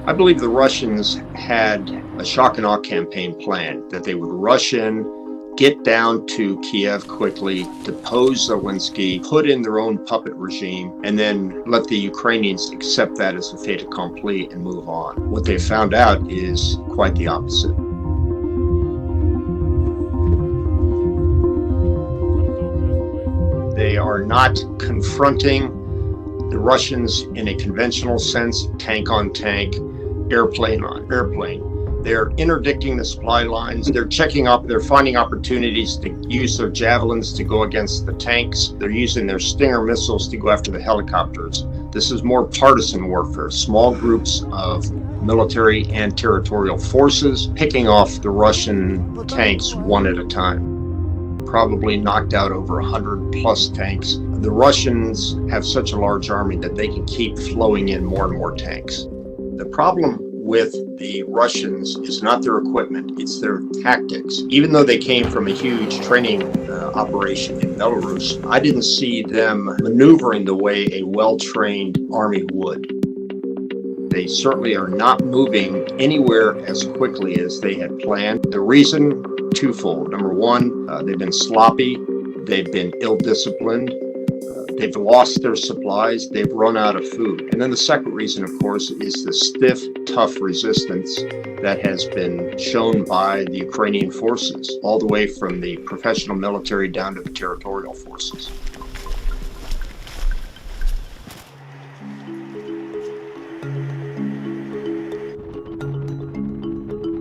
I believe the Russians had a shock and awe campaign planned, that they would rush in, get down to Kiev quickly, depose Zelensky, put in their own puppet regime, and then let the Ukrainians accept that as a fait accompli and move on. What they found out is quite the opposite. They are not confronting the Russians in a conventional sense, tank on tank, airplane on airplane. They're interdicting the supply lines. They're they're finding opportunities to use their javelins to go against the tanks. They're using their Stinger missiles to go after the helicopters. This is more partisan warfare, small groups of military and territorial forces picking off the Russian tanks one at a time. Probably knocked out over 100 plus tanks. The Russians have such a large army that they can keep flowing in more and more tanks. The problem with the Russians is not their equipment, it's their tactics. Even though they came from a huge training operation in Belarus, I didn't see them maneuvering the way a well-trained army would. They certainly are not moving anywhere as quickly as they had planned. The reason, twofold. Number one, they've been sloppy, they've been ill-disciplined, they've lost their supplies, they've run out of food. And then the second reason, of course, is the stiff, tough resistance that has been shown by the Ukrainian forces, all the way from the professional military down to the territorial forces.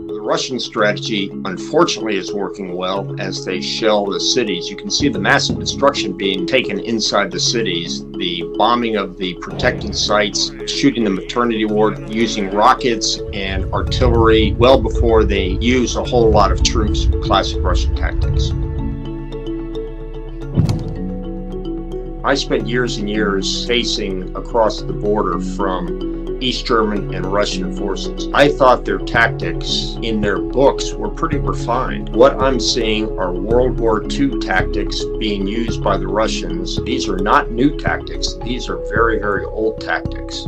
The Russian strategy, unfortunately, is working well as they shell the cities. You can see the massive destruction being taken inside the cities, the bombing of the protected sites, shooting the maternity ward, using rockets and artillery well before they use a whole lot of troops, classic Russian tactics. I spent years and years facing across the border from East German and Russian forces. I thought their tactics in their books were pretty refined. What I'm seeing are World War II tactics being used by the Russians. These are not new tactics. These are very, very old tactics.